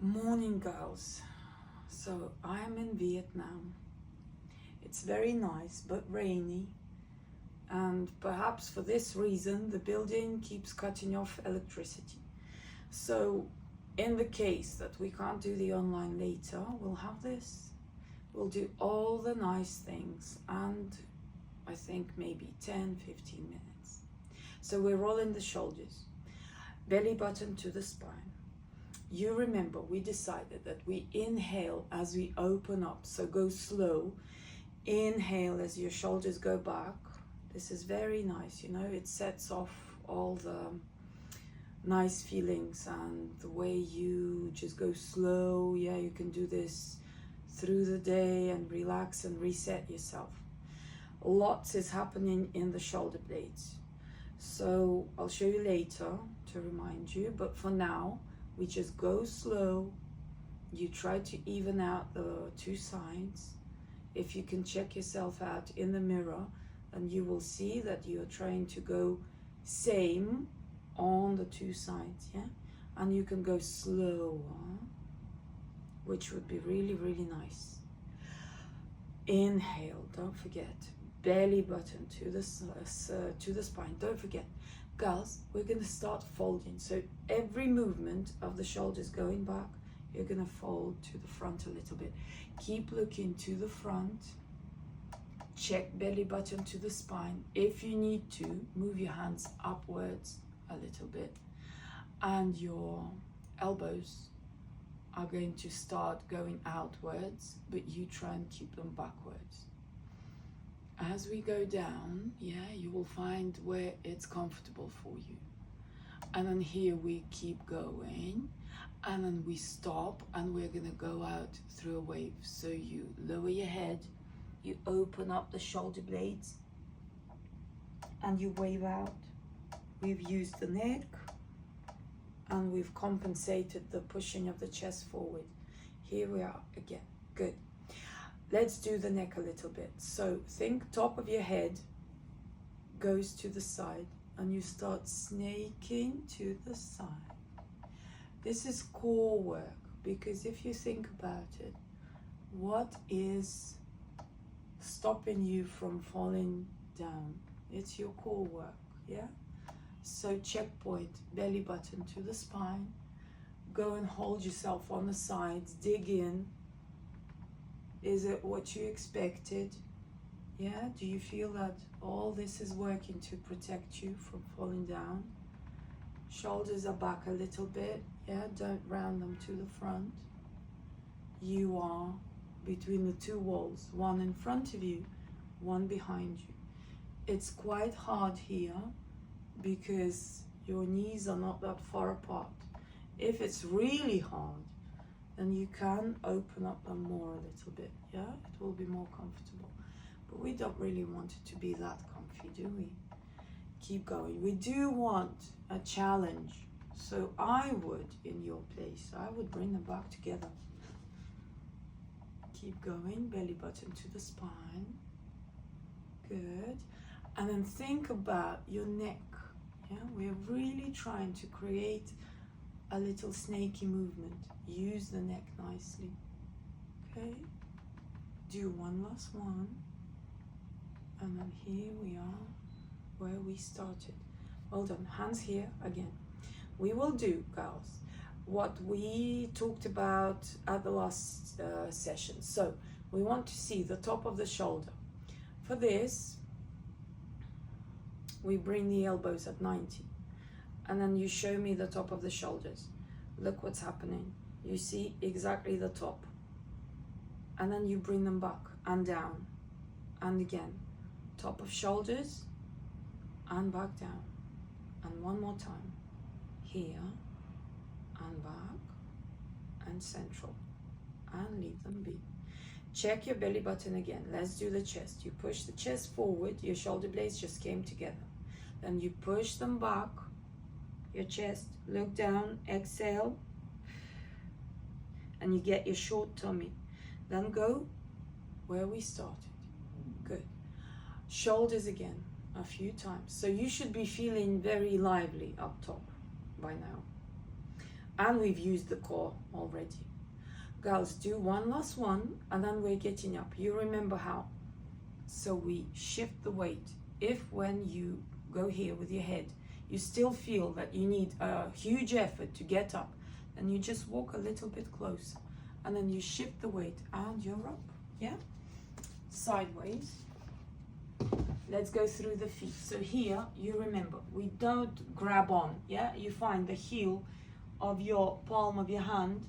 Morning, girls. So I am in Vietnam. It's very nice but rainy, and perhaps for this reason the building keeps cutting off electricity. So in the case that we can't do the online later, we'll have this. We'll do all the nice things, and I think maybe 10-15 minutes. So we're rolling the shoulders, belly button to the spine. You remember we decided that we inhale as we open up, so go slow. Inhale as your shoulders go back. This is very nice, you know, it sets off all the nice feelings and the way you just go slow. Yeah, you can do this through the day and relax and reset yourself. Lots is happening in the shoulder blades, so I'll show you later to remind you, but for now we just go slow. You try to even out the two sides. If you can check yourself out in the mirror, and you will see that you're trying to go same on the two sides, yeah? And you can go slower, which would be really, really nice. Inhale, don't forget. Belly button to the spine, don't forget. Girls, we're going to start folding. So every movement of the shoulders going back, you're going to fold to the front a little bit. Keep looking to the front. Check belly button to the spine. If you need to, move your hands upwards a little bit. And your elbows are going to start going outwards, but you try and keep them backwards. As we go down, yeah, you will find where it's comfortable for you. And then here we keep going, and then we stop, and we're gonna go out through a wave. So you lower your head, you open up the shoulder blades, and you wave out. We've used the neck, and we've compensated the pushing of the chest forward. Here we are again, good. Let's do the neck a little bit. So think top of your head goes to the side, and you start snaking to the side. This is core work, because if you think about it, what is stopping you from falling down? It's your core work, yeah? So checkpoint, belly button to the spine. Go and hold yourself on the sides, dig in. Is it what you expected? Yeah, do you feel that all this is working to protect you from falling down? Shoulders are back a little bit, yeah, don't round them to the front. You are between the two walls, one in front of you, one behind you. It's quite hard here because your knees are not that far apart. If it's really hard, then you can open up them more a little bit, yeah? It will be more comfortable. But we don't really want it to be that comfy, do we? Keep going. We do want a challenge. So I would, in your place, I would bring them back together. Keep going, belly button to the spine. Good. And then think about your neck. Yeah, we're really trying to create a little snaky movement. Use the neck nicely. Okay. Do one last one. And then here we are where we started. Well done. Hands here again. We will do, girls, what we talked about at the last session. So we want to see the top of the shoulder. For this, we bring the elbows at 90. And then you show me the top of the shoulders. Look what's happening. You see exactly the top. And then you bring them back and down. And again, top of shoulders and back down. And one more time. Here and back and central. And leave them be. Check your belly button again. Let's do the chest. You push the chest forward. Your shoulder blades just came together. Then you push them back. Your chest, look down, exhale, and you get your short tummy. Then go where we started. Good. Shoulders again a few times. So you should be feeling very lively up top by now. and we've used the core already. Girls, do one last one, and then we're getting up. You remember how? So we shift the weight. If when you go here with your head, you still feel that you need a huge effort to get up, then you just walk a little bit closer, and then you shift the weight, and you're up, yeah? Sideways. Let's go through the feet. So here, you remember, we don't grab on, yeah? You find the heel of your palm of your hand,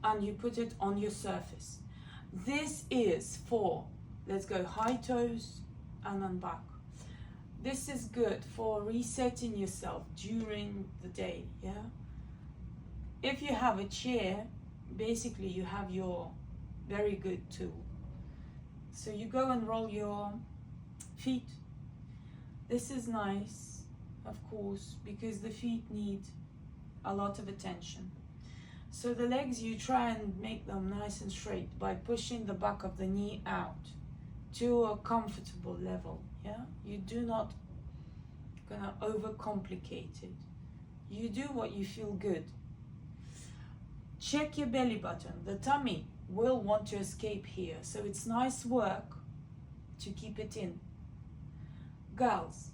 and you put it on your surface. This is for, let's go high toes and then back. This is good for resetting yourself during the day, yeah? If you have a chair, basically you have your very good tool. So you go and roll your feet. This is nice, of course, because the feet need a lot of attention. So the legs, you try and make them nice and straight by pushing the back of the knee out to a comfortable level, yeah? You do not gonna overcomplicate it. You do what you feel good. Check your belly button. The tummy will want to escape here, so it's nice work to keep it in. Girls,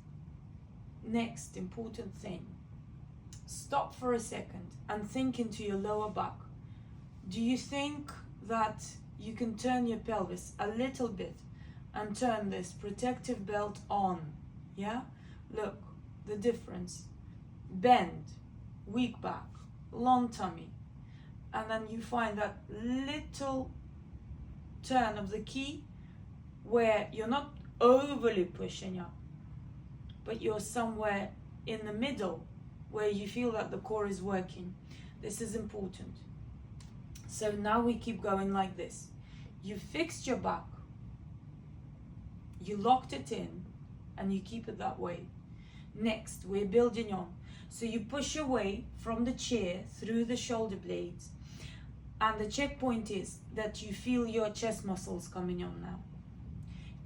next important thing. Stop for a second and think into your lower back. Do you think that you can turn your pelvis a little bit and turn this protective belt on? Yeah? Look, the difference. Bend, weak back, long tummy. And then you find that little turn of the key where you're not overly pushing up, but you're somewhere in the middle where you feel that the core is working. This is important. So now we keep going like this. You fixed your back, you locked it in, and you keep it that way. Next, we're building on. So you push away from the chair through the shoulder blades, and the checkpoint is that you feel your chest muscles coming on now.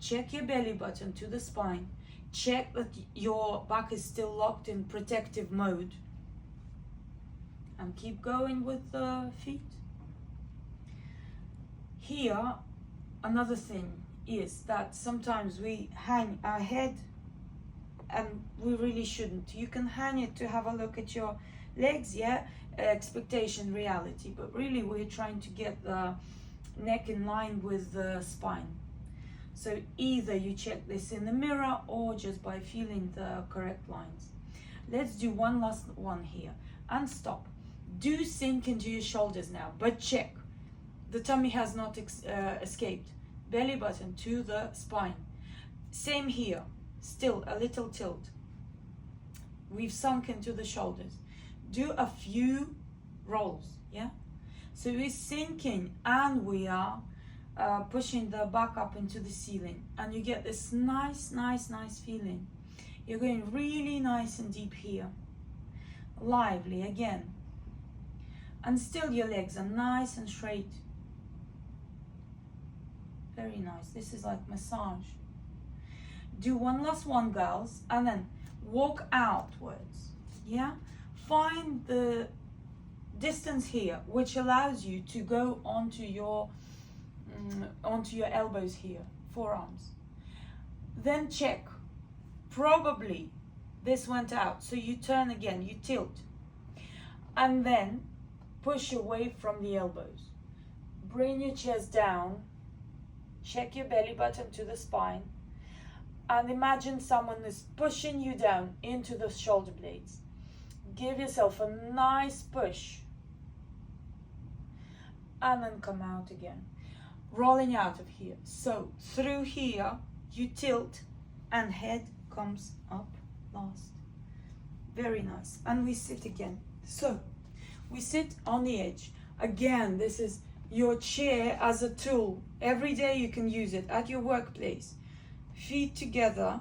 Check your belly button to the spine. Check that your back is still locked in protective mode. And keep going with the feet. Here, another thing is that sometimes we hang our head and we really shouldn't. You can hang it to have a look at your legs, yeah? Expectation, reality. But really we're trying to get the neck in line with the spine. So either you check this in the mirror or just by feeling the correct lines. Let's do one last one here and stop. Do sink into your shoulders now, but check. The tummy has not escaped. Belly button to the spine. Same here, still a little tilt. We've sunk into the shoulders. Do a few rolls, yeah? So we're sinking and we are pushing the back up into the ceiling, and you get this nice feeling. You're going really nice and deep here. Lively again. And still your legs are nice and straight. Very nice. This is like massage. Do one last one, girls, and then walk outwards, yeah? Find the distance here, which allows you to go onto your elbows here, forearms. Then check. Probably this went out, so you turn again, you tilt, and then push away from the elbows. Bring your chest down. Check your belly button to the spine, and imagine someone is pushing you down into the shoulder blades. Give yourself a nice push, and then come out again, rolling out of here. So through here you tilt and head comes up last. Very nice. And we sit again. So we sit on the edge again. This is your chair as a tool. Every day you can use it at your workplace. Feet together,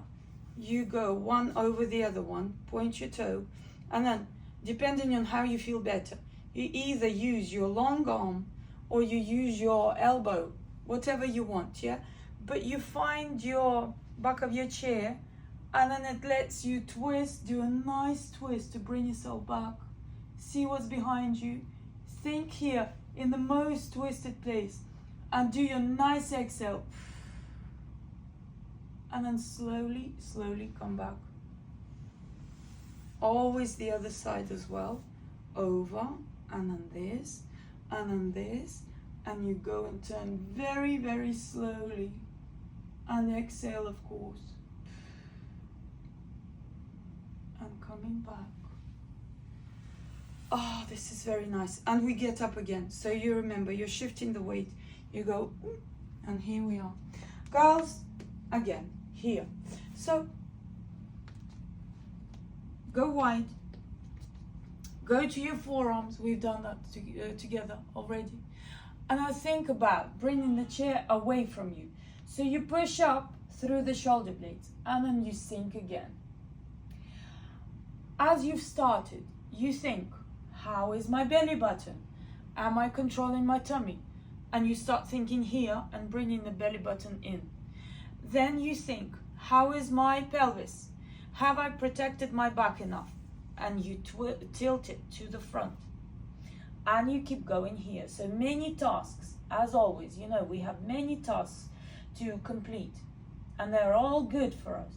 you go one over the other one, point your toe, and then depending on how you feel better, you either use your long arm or you use your elbow, whatever you want, yeah? But you find your back of your chair, and then it lets you twist, do a nice twist to bring yourself back See what's behind you. Think here in the most twisted place and do your nice exhale. And then slowly, slowly come back. Always the other side as well. Over, and then this, and then this. And you go and turn very, very slowly. And exhale, of course. And coming back. Oh, this is very nice. And we get up again. So you remember, you're shifting the weight. You go, and here we are. Girls, again, here. So, go wide. Go to your forearms. We've done that together already. And now think about bringing the chair away from you. So you push up through the shoulder blades and then you sink again. As you've started, you think, how is my belly button? Am I controlling my tummy? And you start thinking here and bringing the belly button in. Then you think, how is my pelvis? Have I protected my back enough? And you tilt it to the front. And you keep going here. So many tasks, as always, you know, we have many tasks to complete. And they're all good for us.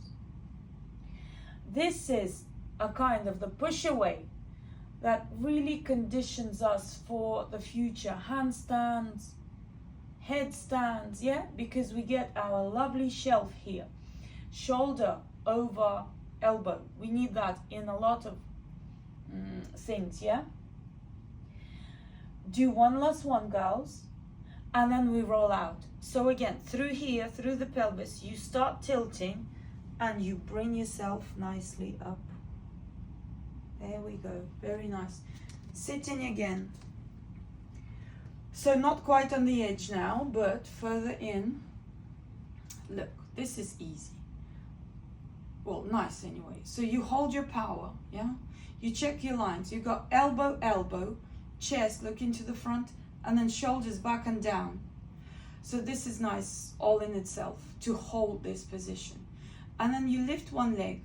This is a kind of the push away that really conditions us for the future. Handstands, headstands, yeah? Because we get our lovely shelf here. Shoulder over elbow. We need that in a lot of things, yeah? Do one last one, girls, and then we roll out. So again, through here, through the pelvis, you start tilting and you bring yourself nicely up. There we go, very nice. Sitting again. So not quite on the edge now, but further in. Look, this is easy. Well, nice anyway. So you hold your power, yeah? You check your lines. You got elbow, elbow, chest, look into the front, and then shoulders back and down. So this is nice all in itself to hold this position. And then you lift one leg.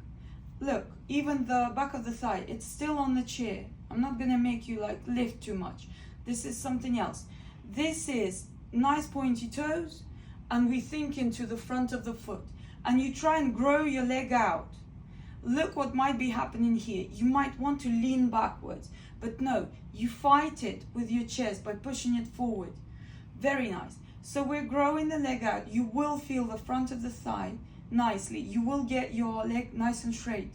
Look, even the back of the thigh, it's still on the chair. I'm not gonna make you like lift too much. This is something else. This is nice pointy toes, and we think into the front of the foot. And you try and grow your leg out. Look what might be happening here. You might want to lean backwards, but no, you fight it with your chest by pushing it forward. Very nice. So we're growing the leg out. You will feel the front of the thigh nicely. You will get your leg nice and straight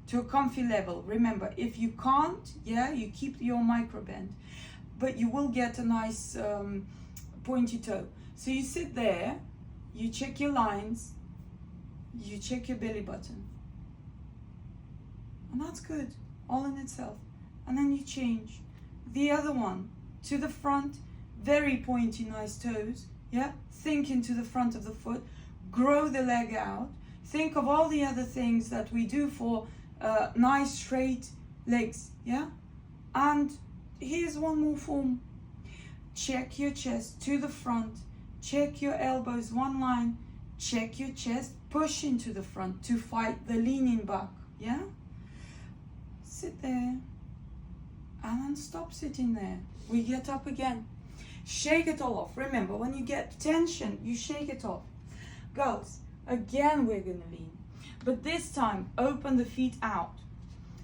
to a comfy level. Remember, if you can't, yeah, you keep your micro bend, but you will get a nice pointy toe. So you sit there, you check your lines, you check your belly button. And that's good, all in itself. And then you change. The other one, to the front, very pointy, nice toes, yeah? Think into the front of the foot, grow the leg out. Think of all the other things that we do for nice straight legs, yeah? And here's one more form. Check your chest to the front, check your elbows, one line, check your chest, push into the front to fight the leaning back, yeah? Sit there, and then stop sitting there. We get up again. Shake it all off. Remember, when you get tension, you shake it off. Girls, again we're gonna lean. But this time, open the feet out.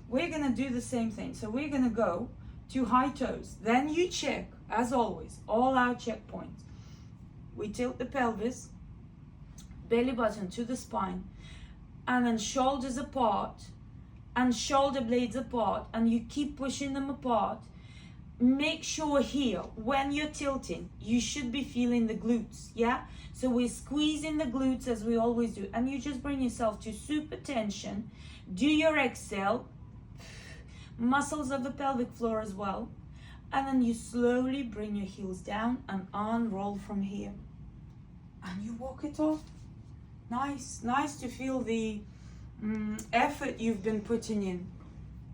We're gonna do the same thing. So we're gonna go to high toes. Then you check, as always, all our checkpoints. We tilt the pelvis, belly button to the spine, and then shoulders apart, and shoulder blades apart, and you keep pushing them apart. Make sure here, when you're tilting, you should be feeling the glutes, yeah? So we're squeezing the glutes as we always do, and you just bring yourself to super tension. Do your exhale, muscles of the pelvic floor as well, and then you slowly bring your heels down and unroll from here. And you walk it off. Nice, nice to feel the effort you've been putting in.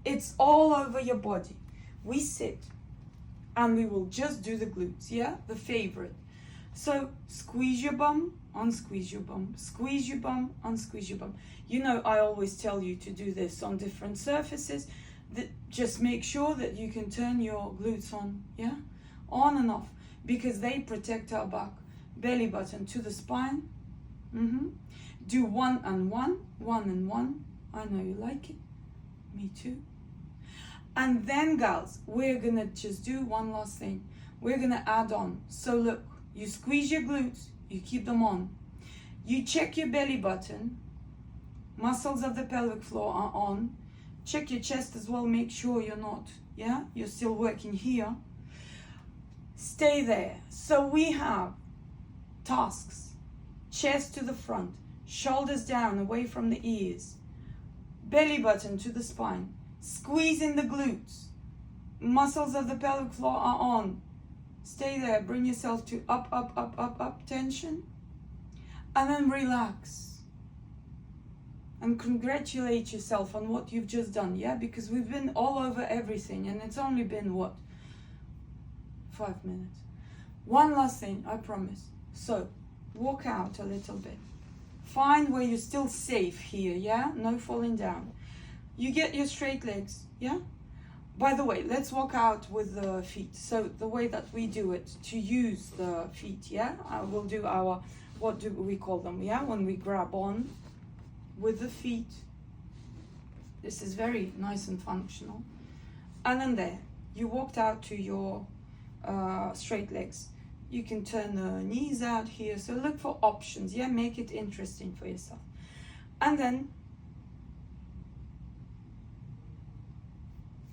It's all over your body. We sit and we will just do the glutes, yeah? The favorite. So squeeze your bum, unsqueeze your bum, squeeze your bum, unsqueeze your bum. You know, I always tell you to do this on different surfaces. Just make sure that you can turn your glutes on, yeah? On and off, because they protect our back. Belly button to the spine. Do 1 and 1, 1 and 1. I know you like it. Me too. And then, gals, we're gonna just do one last thing. We're gonna add on. So look, you squeeze your glutes, you keep them on. You check your belly button. Muscles of the pelvic floor are on. Check your chest as well, make sure you're not, yeah? You're still working here. Stay there. So we have tasks. Chest to the front, shoulders down, away from the ears. Belly button to the spine. Squeezing the glutes. Muscles of the pelvic floor are on. Stay there, bring yourself to up, up, up, up, up, tension. And then relax. And congratulate yourself on what you've just done, yeah? Because we've been all over everything, and it's only been, what? 5 minutes. One last thing, I promise. So, walk out a little bit. Find where you're still safe here, yeah? No falling down. You get your straight legs, yeah? By the way, let's walk out with the feet. So, the way that we do it, to use the feet, yeah? I will do our, what do we call them, yeah? When we grab on with the feet. This is very nice and functional. And then there, you walked out to your straight legs. You can turn the knees out here. So look for options, yeah? Make it interesting for yourself. And then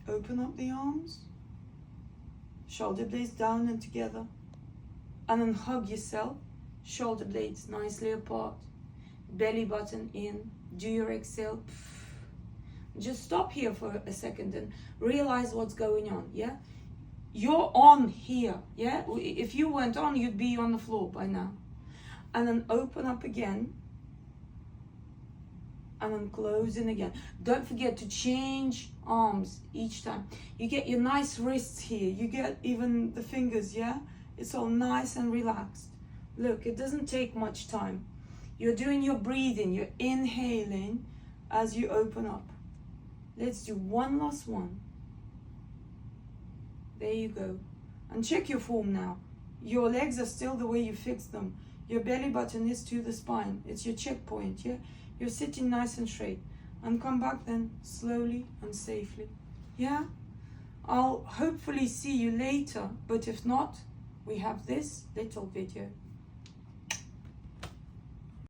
open up the arms, shoulder blades down and together. And then hug yourself, shoulder blades nicely apart, belly button in. Do your exhale. Just stop here for a second and realize what's going on, yeah? You're on here, yeah? If you weren't on, you'd be on the floor by now. And then open up again. And then close in again. Don't forget to change arms each time. You get your nice wrists here. You get even the fingers, yeah? It's all nice and relaxed. Look, it doesn't take much time. You're doing your breathing, you're inhaling as you open up. Let's do one last one. There you go. And check your form now. Your legs are still the way you fixed them. Your belly button is to the spine. It's your checkpoint, yeah? You're sitting nice and straight. And come back then, slowly and safely. Yeah? I'll hopefully see you later, but if not, we have this little video.